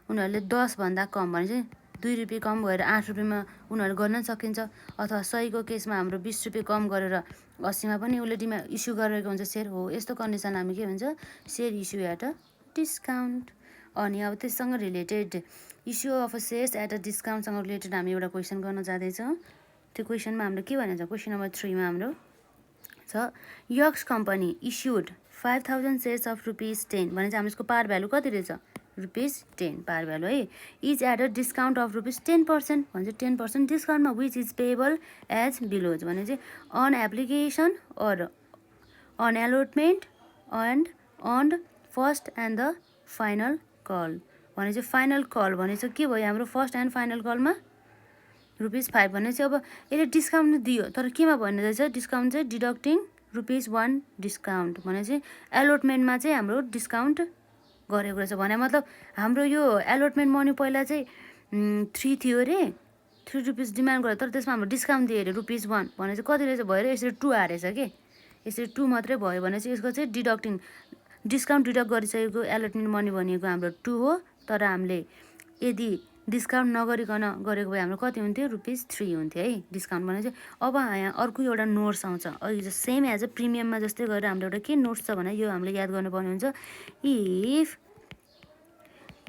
उनीहरूले 10 भन्दा कम भने चाहिँ 2 रुपैयाँ कम गरेर 8 रुपैयाँमा उनीहरूले गर्न सकिन्छ अथवा 100 को केसमा हाम्रो 20 रुपैयाँ कम गरेर 80 मा पनि उसले इस्यु गरेको हुन्छ सेयर हो यस्तो कन्डिसन हामी के भन्छ share issue at a discount अनि अब त्यससँग related issue of shares at a डिस्काउन्टसँग रिलेटेड हामी एउटा क्वेसन गर्न जाँदैछौँ त्यो क्वेसनमा हाम्रो के भनेको छ क्वेसन नम्बर 3 मा हाम्रो छ x company issued 5000 shares of ₹10 भने चाहिँ हाम्रो यसको पार भ्यालु कति रहेछ ₹10 पार भ्यालु है is at a discount of ₹10% भने चाहिँ 10% डिस्काउन्टमा which is payable as below भने चाहिँ on application or on allotment and on first and the final call भने चाहिँ फाइनल कल भने चाहिँ के भयो हाम्रो फर्स्ट एन्ड फाइनल कलमा ₹5 भने चाहिँ अब यसले डिस्काउन्ट दियो तर केमा भन्ने रहेछ डिस्काउन्ट चाहिँ डिडक्टिङ ₹1 डिस्काउन्ट भने चाहिँ एलोटमेन्टमा चाहिँ हाम्रो डिस्काउन्ट गरेको रहेछ भने मतलब हाम्रो यो एलोटमेन्ट मनी पहिला चाहिँ 3 थियो अरे ₹3 डिमान्ड गर्यो तर त्यसमा हाम्रो डिस्काउन्ट दियो अरे ₹1 भने चाहिँ कति रहेछ भएर यसरी 2 हारेछ के यसरी 2 मात्रै भयो भने चाहिँ यसको चाहिँ डिस्काउन्ट डिडक्ट गरिसकेको एलोटमेन्ट मनी भनेको हाम्रो 2 हो। तर हामीले यदि डिस्काउन्ट नगरिकन गरेको भए हाम्रो कति हुन्थ्यो ₹3 हुन्थ्यो है डिस्काउन्ट भने चाहिँ। अब यहाँ अर्को एउटा नोट्स आउँछ अहिले सेम एज अ प्रिमियममा जस्तै गरेर हाम्रो एउटा के नोट्स छ भने यो हामीले याद गर्नुपर्ने हुन्छ। If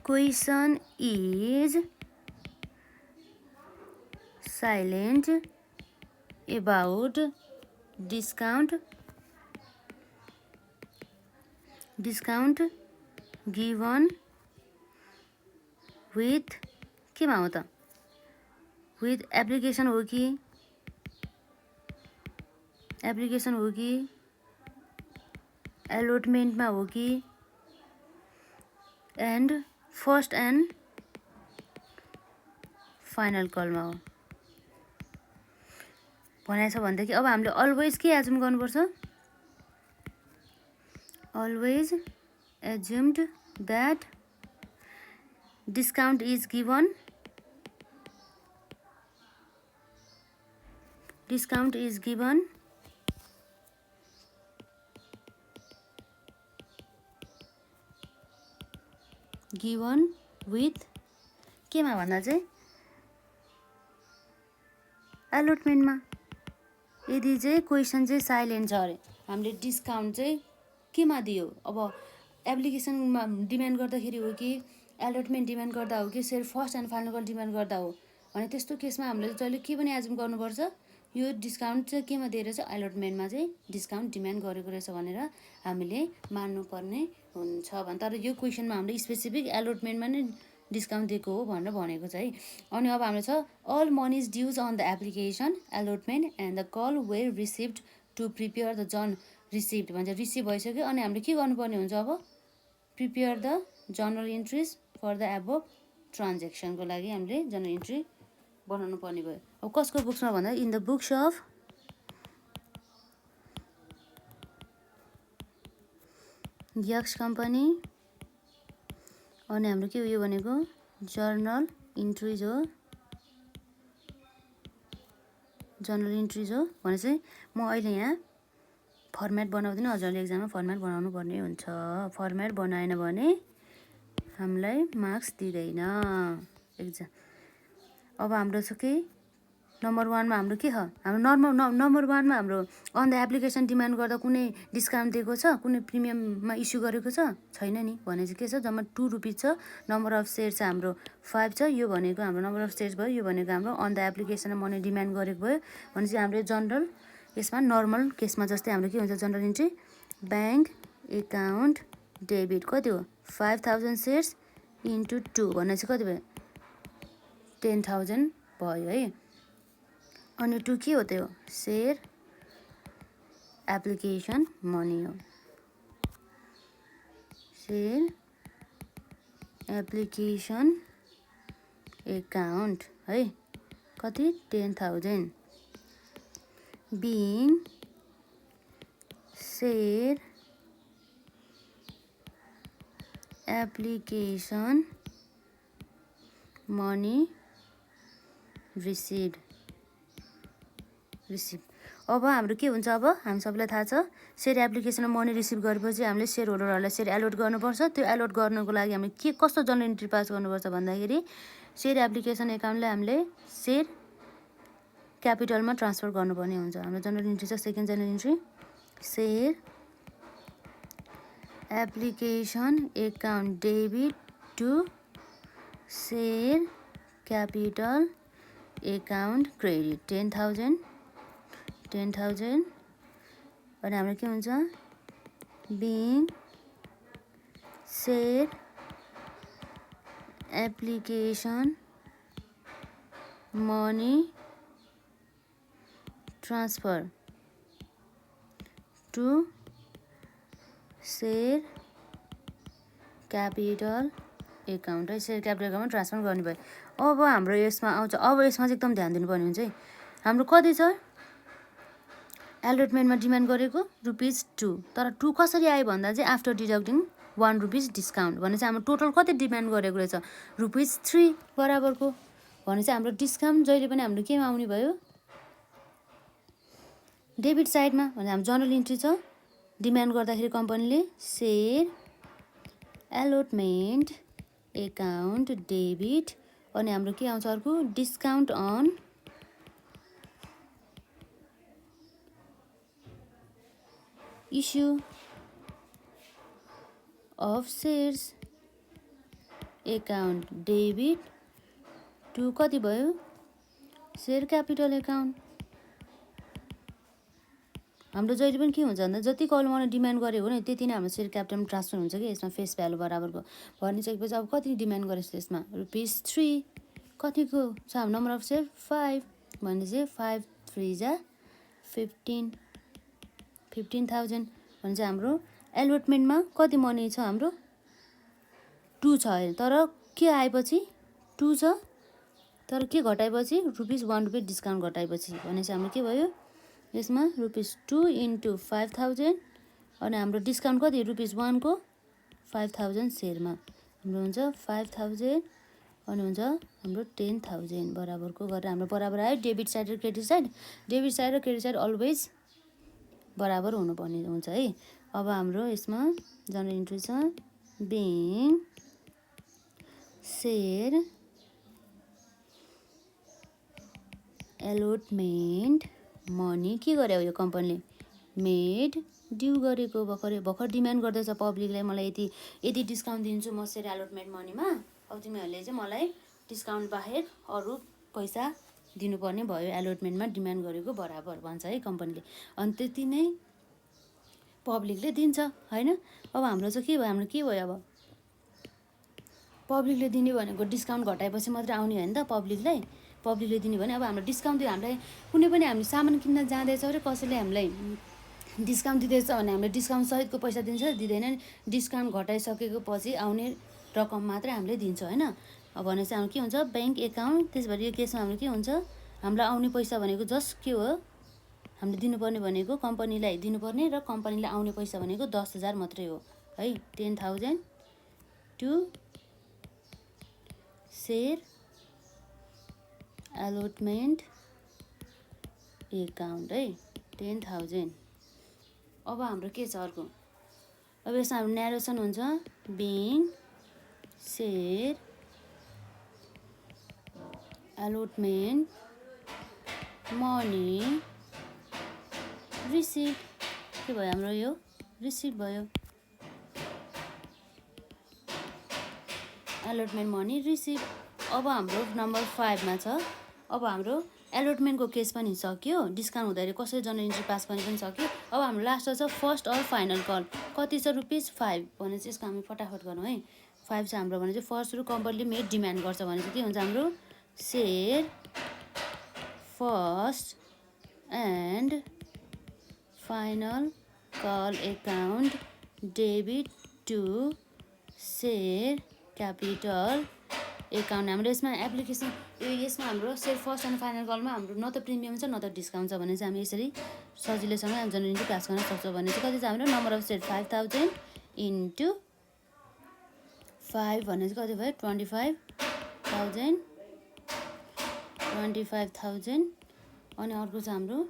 question is silent about discount given with केमा हो त विथ एप्लिकेसन हो कि एलोटमेन्टमा हो कि एन्ड फर्स्ट एन्ड फाइनल कलमा हो भनेको छ भनेदेखि अब हामीले अलवेज के एज्युम गर्नुपर्छ always assumed that discount is given with केमा भन्दा चाहिँ एलोटमेन्टमा। यदि चाहिँ क्वेसन चाहिँ साइलेन्ट छ अरे हामीले डिस्काउन्ट चाहिँ केमा दियो अब एप्लिकेसनमा डिमान्ड गर्दाखेरि हो कि एलोटमेन्ट डिमान्ड गर्दा हो कि share first and final demand गर्दा हो भने त्यस्तो केसमा हामीले जहिले के पनि एज्युम गर्नुपर्छ यो डिस्काउन्ट चाहिँ केमा दिएर चाहिँ एलोटमेन्टमा चाहिँ डिस्काउन्ट डिमान्ड गरेको रहेछ भनेर हामीले मान्नुपर्ने हुन्छ भने। तर यो क्वेसनमा हामीले स्पेसिफिक एलोटमेन्टमा नै डिस्काउन्ट दिएको हो भनेर भनेको छ है। अनि अब हाम्रो छ all moneys dues on the application allotment and the call were received to prepare the received भन्छ रिसिभ भइसक्यो अनि हामीले के गर्नुपर्ने हुन्छ अब prepare the journal entries for the above ट्रान्जेक्सनको लागि हामीले जर्नल इन्ट्री बनाउनु पर्ने भयो। अब कसको बुक्समा भन्दा in the books of x company अनि हाम्रो के उयो भनेको जर्नल इन्ट्रिज हो भने चाहिँ म अहिले यहाँ फर्मेट बनाउँदिनँ हजुरले एक्जाममा फर्मेट बनाउनु पर्ने हुन्छ। फर्मेट बनाएन भने हामीलाई मार्क्स दिँदैन एक्जाम। अब हाम्रो छ के नम्बर 1 मा हाम्रो के छ हाम्रो नम्बर 1 मा हाम्रो अन द एप्लिकेसन डिमान्ड गर्दा कुनै डिस्काउन्ट दिएको छ कुनै प्रिमियममा इस्यु गरेको छैन नि भने चाहिँ के छ जम्मा ₹2 छ। नम्बर अफ सेयर चाहिँ हाम्रो 5 छ यो भनेको हाम्रो नम्बर अफ सेयर्स भयो यो भनेको हाम्रो अन द एप्लिकेसनमा मनी डिमान्ड गरेको भयो भने चाहिँ हाम्रो जनरल यसमा नर्मल केसमा जस्तै हाम्रो के हुन्छ general entry bank account debit कति हो 5000 सेयर्स इन्टु 2 भने चाहिँ कति भयो 10,000 भयो है। अनि 2 के हो त्यो सेयर एप्लिकेसन मनी हो सेयर एप्लिकेसन एकाउन्ट है कति 10,000 being share application money received अब हाम्रो के हुन्छ अब हामी सबैलाई थाहा छ सेयर एप्लिकेसनमा मनी रिसिभ गरेपछि हामीले सेयर होल्डरहरूलाई सेयर एलोट गर्नुपर्छ। त्यो एलोट गर्नको लागि हामीले के कस्तो जर्नल इन्ट्री पास गर्नुपर्छ भन्दाखेरि सेयर एप्लिकेसन एकाउन्टलाई हामीले सेयर क्यापिटलमा ट्रान्सफर गर्नुपर्ने हुन्छ। हाम्रो जर्नल इन्ट्री छ second journal entry share application account debit to share capital account credit 10,000 अनि हाम्रो के हुन्छ being share application money transfer to share capital account है सेयर क्यापिटल एकाउन्टमा ट्रान्सफर गर्ने भयो। अब हाम्रो यसमा आउँछ अब यसमा चाहिँ एकदम ध्यान दिनुपर्ने हुन्छ है हाम्रो कति छ एलोटमेन्टमा डिमान्ड गरेको ₹2 तर 2 कसरी आयो भन्दा चाहिँ आफ्टर डिडक्टिङ ₹1 डिस्काउन्ट भने चाहिँ हाम्रो टोटल कति डिमान्ड गरेको रहेछ ₹3 बराबरको भने चाहिँ हाम्रो डिस्काउन्ट जहिले पनि हाम्रो केमा आउने भयो डेबिट साइडमा भने हाम्रो जर्नल इन्ट्री छ, डिमान्ड गर्दाखेरि कम्पनीले सेयर एलोटमेन्ट एकाउन्ट डेबिट, अनि हाम्रो के आउँछ अर्को discount on issue of shares account debit to कति भयो सेयर क्यापिटल एकाउन्ट। हाम्रो जहिले पनि के हुन्छ भन्दा जति कलमले डिमान्ड गरेको हो नि त्यति नै हाम्रो सेयर क्यापिटलमा ट्रान्सफर हुन्छ कि यसमा फेस भ्यालु बराबरको भनिसकेपछि अब कति डिमान्ड गरेछ त्यसमा ₹3 कतिको छ हाम्रो नम्बर अफ सेयर 5 भनेपछि 5 3 जा 15,000 भने चाहिँ हाम्रो एलोटमेन्टमा कति मनी छ हाम्रो 2 छ अहिले, तर के आएपछि 2 छ, तर के घटाएपछि ₹1 डिस्काउन्ट घटाएपछि भनेपछि हाम्रो के भयो यसमा ₹2 × 5,000 अनि हाम्रो डिस्काउन्ट कति ₹1 को 5,000 सेयरमा हाम्रो हुन्छ 5,000 अनि हुन्छ हाम्रो 10,000 बराबरको गरेर हाम्रो बराबर आयो। डेबिट साइड र क्रेडिट साइड, डेबिट साइड र क्रेडिट साइड अलवेज बराबर हुनुपर्ने हुन्छ है। अब हाम्रो यसमा जर्नल इन्ट्री छ बिङ सेयर एलोटमेन्ट मनी के गर्यो यो कम्पनीले मेड ड्यू गरेको भर्खर डिमान्ड गर्दैछ पब्लिकलाई मलाई यति डिस्काउन्ट दिन्छु म सेयर एलोटमेन्ट मनीमा, अब तिमीहरूले चाहिँ मलाई डिस्काउन्ट बाहेक अरू पैसा दिनुपर्ने भयो एलोटमेन्टमा डिमान्ड गरेको बराबर भन्छ है कम्पनीले, अनि त्यति नै पब्लिकले दिन्छ हैन। अब हाम्रो चाहिँ के भयो हाम्रो के भयो अब पब्लिकले दिने भनेको डिस्काउन्ट घटाएपछि मात्रै आउने होइन त पब्लिकले दिने भने अब हाम्रो डिस्काउन्ट दियो हामीलाई कुनै पनि हामी सामान किन्न जाँदैछौँ र कसैले हामीलाई डिस्काउन्ट दिँदैछ भने हामीले डिस्काउन्ट सहितको पैसा दिन्छ दिँदैन, डिस्काउन्ट घटाइसकेको पछि आउने रकम मात्रै हामीले दिन्छ होइन। अब भने चाहिँ हाम्रो के हुन्छ ब्याङ्क एकाउन्ट, त्यस भएर यो केसमा हाम्रो के हुन्छ हामीलाई आउने पैसा भनेको जस्ट के हो हामीले दिनुपर्ने भनेको कम्पनीलाई दिनुपर्ने र कम्पनीलाई आउने पैसा भनेको 10,000 मात्रै हो है। 10,000 टु सेयर एलोटमेन्ट एकाउन्ट है 10,000। अब हाम्रो के छ अर्को, अब यसमा हाम्रो न्यारेसन हुन्छ being share allotment money receive के भयो हाम्रो यो रिसिभ भयो एलोटमेन्ट मनी रिसिभ। अब हाम्रो नम्बर 5 मा छ, अब हाम्रो एलोटमेन्टको केस पनि सक्यो, डिस्काउन्ट हुँदाखेरि कसरी जर्नल इन्ट्री पास गर्ने पनि सक्यो। अब हाम्रो लास्टमा छ फर्स्ट अर फाइनल कल कति छ ₹5 भने चाहिँ यसको हामी फटाफट गरौँ है। 5 छ हाम्रो भने चाहिँ फर्स्ट कम्पनीले मेड डिमान्ड गर्छ भने चाहिँ के हुन्छ हाम्रो share first and final call account debit to share capital account. हाम्रो यसमा एप्लिकेसन यसमा हाम्रो सेयर फर्स्ट एन्ड फाइनल कलमा हाम्रो न त प्रिमियम छ न त डिस्काउन्ट छ भने चाहिँ हामी यसरी सजिलैसँग जर्नल इन्ट्री पास गर्न सक्छौँ भने चाहिँ कति छ हाम्रो नम्बर अफ सेयर 5,000 × 5 भने चाहिँ कति भयो 25,000 अनि अर्को छ हाम्रो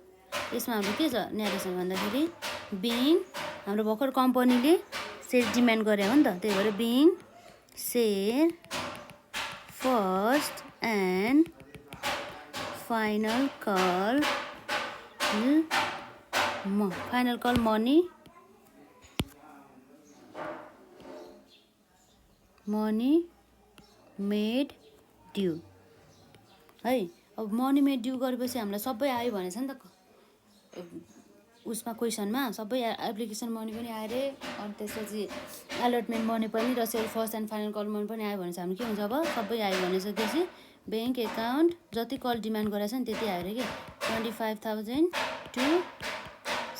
यसमा हाम्रो के छ न्यारेसन भन्दाखेरि बिङ हाम्रो भर्खर कम्पनीले सेयर डिमान्ड गरे हो नि त, त्यही भएर being share first and final call money made due है। अब मनी मेड ड्यू गरेपछि हामीलाई सबै आयो भनेछ नि त उसमा क्वेसनमा सबै एप्लिकेसन मनी पनि आयो अरे, अनि त्यसपछि एलोटमेन्ट मनी पनि र share first and final call money पनि आयो भने चाहिँ हामी के हुन्छ अब सबै आयो भनेपछि ब्याङ्क एकाउन्ट जति कल डिमान्ड गरेछ नि त्यति आयो अरे कि 25,000 to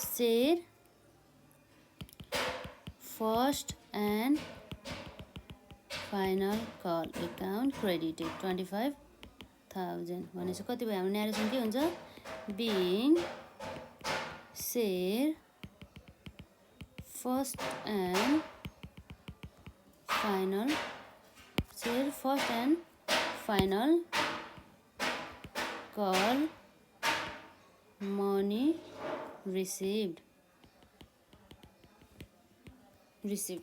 share first and final call account credited 25,000 भनेपछि कति भयो हाम्रो न्यारेसन के हुन्छ being share first and final call money received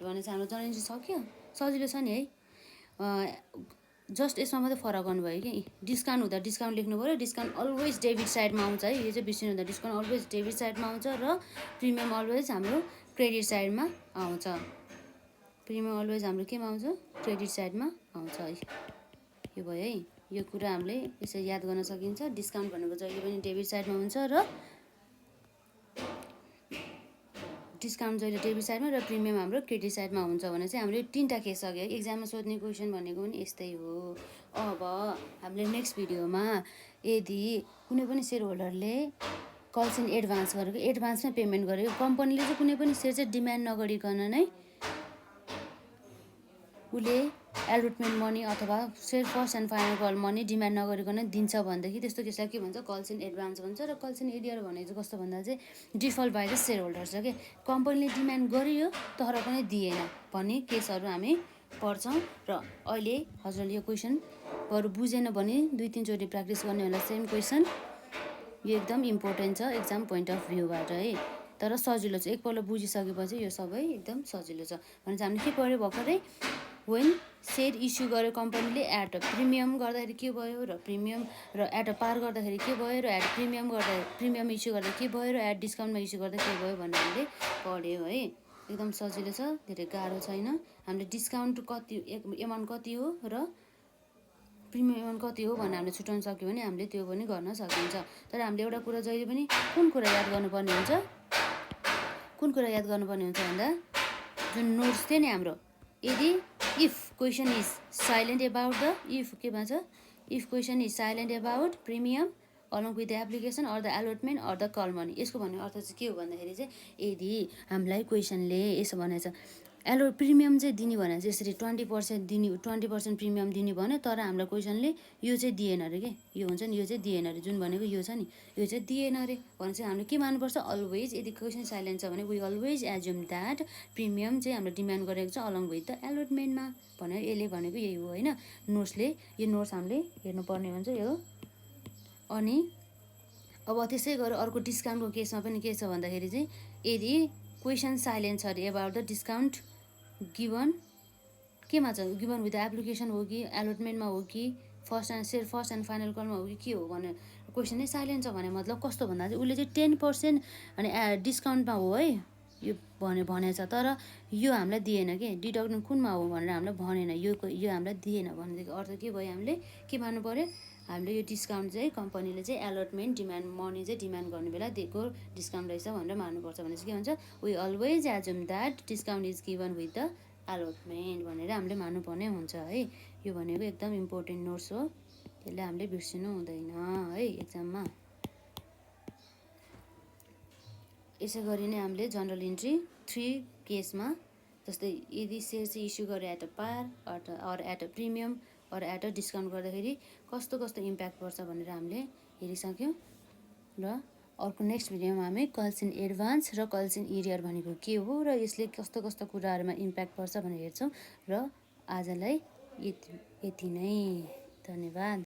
भने चाहिँ हाम्रो जर्नल इन्ट्री सक्यो। सजिलो छ नि है। जस्ट यसमा मात्रै फरक गर्नुभयो कि डिस्काउन्ट हुँदा डिस्काउन्ट लेख्नु पऱ्यो। डिस्काउन्ट अलवेज डेबिट साइडमा आउँछ है, यो चाहिँ बिर्सिनु हुँदा। डिस्काउन्ट अलवेज डेबिट साइडमा आउँछ र प्रिमियम अलवेज हाम्रो क्रेडिट साइडमा आउँछ। प्रिमियम अलवेज हाम्रो केमा आउँछ? क्रेडिट साइडमा आउँछ है। यो भयो है। यो कुरा हामीले यसरी याद गर्न सकिन्छ। डिस्काउन्ट भनेको जहिले पनि डेबिट साइडमा हुन्छ र डिस्काउन्ट जहिले डेबिट साइडमा र प्रिमियम हाम्रो क्रेडिट साइडमा हुन्छ भने चाहिँ हामीले 3टा केस सक्यो। एक्जाममा सोध्ने क्वेसन भनेको पनि यस्तै हो। अब हामीले नेक्स्ट भिडियोमा यदि कुनै पनि सेयर होल्डरले कल्स इन एडभान्स गरेको, एडभान्समै पेमेन्ट गरेको, कम्पनीले चाहिँ कुनै पनि सेयर चाहिँ डिमान्ड नगरिकन नै उसले एलोटमेन्ट मनी अथवा share first and final call money demand नगरिकन दिन्छ भनेदेखि त्यस्तो केसलाई के भन्छ? कल्स इन एडभान्स भन्छ। र कल्स इन एरियर भनेको चाहिँ कस्तो भन्दा चाहिँ default by the share holders छ कि कम्पनीले डिमान्ड गरियो तर पनि दिएन भन्ने केसहरू हामी पढ्छौँ। र अहिले हजुरले यो क्वेसन बरु बुझेन भने 2-3 चोटि प्र्याक्टिस गर्ने होला। सेम क्वेसन, यो एकदम इम्पोर्टेन्ट छ एक्जाम पोइन्ट अफ भ्यूबाट है। तर सजिलो छ, एकपल्ट बुझिसकेपछि यो सबै एकदम सजिलो छ। भने चाहिँ हामीले के पढ्यो भर्खरै? वेन सेयर इस्यु गर्यो कम्पनीले एट प्रिमियम गर्दाखेरि के भयो र प्रिमियम र एट पार गर्दाखेरि के भयो र एट प्रिमियम गर्दा प्रिमियम इस्यु गर्दा के भयो र एट डिस्काउन्टमा इस्यु गर्दा के भयो भनेर हामीले पढ्यो है। एकदम सजिलो छ, धेरै गाह्रो छैन। हामीले डिस्काउन्ट कति एमाउन्ट कति हो र प्रिमियम एमाउन्ट कति हो भनेर हामीले छुट्याउन सक्यो भने हामीले त्यो पनि गर्न सकिन्छ। तर हामीले एउटा कुरा जहिले पनि कुन कुरा याद गर्नुपर्ने हुन्छ? कुन कुरा याद गर्नुपर्ने हुन्छ भन्दा जुन नोट्स थियो नि हाम्रो, यदि if question is silent about the के भन्छ? If question is silent about premium along with the application or the allotment or the call money, यसको भन्ने अर्थ चाहिँ के हो भन्दाखेरि चाहिँ यदि हामीलाई क्वेसनले यसो भनेछ प्रिमियम चाहिँ दिने भने चाहिँ यसरी 20% दिने, 20% प्रिमियम दिने भन्यो तर हाम्रो क्वेसनले यो चाहिँ दिएन अरे के, यो हुन्छ नि यो चाहिँ दिएन अरे, जुन भनेको यो छ नि यो चाहिँ दिएन अरे भने चाहिँ हामीले के मान्नुपर्छ? अलवेज यदि क्वेसन साइलेन्ट छ भने we always assume that premium चाहिँ हाम्रो डिमान्ड गरेको छ अलङ विथ द एलोटमेन्टमा भनेर यसले भनेको यही हो होइन। नोट्सले यो नोट्स हामीले हेर्नुपर्ने हुन्छ यो। अनि अब त्यसै गरेर अर्को डिस्काउन्टको केसमा पनि के छ भन्दाखेरि चाहिँ यदि क्वेसन साइलेन्ट छ अरे एबाउट द डिस्काउन्ट गिभन केमा छ? गिभन विथ द एप्लिकेसन हो कि एलोटमेन्टमा हो कि फर्स्ट एन्ड फाइनल कलमा हो कि के हो भने क्वेसन नै साइलेन्ट छ भने मतलब कस्तो भन्दा चाहिँ उसले चाहिँ 10% अनि डिस्काउन्टमा हो है यो भनेछ तर यो हामीलाई दिएन कि डिडक्ट कुनमा हो भनेर हामीलाई भनेन, यो हामीलाई दिएन भनेदेखि अर्थ के भयो? हामीले के मान्नु पऱ्यो? हामीले यो डिस्काउन्ट चाहिँ कम्पनीले चाहिँ एलोटमेन्ट डिमान्ड मनी चाहिँ डिमान्ड गर्ने बेला दिएको डिस्काउन्ट रहेछ भनेर मान्नुपर्छ। भने चाहिँ के हुन्छ? We always assume that discount is given with the allotment भनेर हामीले मान्नुपर्ने हुन्छ है। यो भनेको एकदम इम्पोर्टेन्ट नोट्स हो, त्यसलाई हामीले बिर्सिनु हुँदैन है एक्जाममा। यसै गरी नै हामीले जनरल इन्ट्री 3 केसमा जस्तै यदि सेयर चाहिँ इस्यु गरे at a par or at a premium or at a discount गर्दाखेरि कस्तो कस्तो इम्प्याक्ट पर्छ भनेर हामीले हेरिसक्यौँ। र अर्को नेक्स्ट भिडियोमा हामी कल्स इन एडभान्स र कल्स इन एरियर भनेको के हो र यसले कस्तो कस्तो कुराहरूमा इम्प्याक्ट पर्छ भनेर हेर्छौँ। र आजलाई यति नै, धन्यवाद।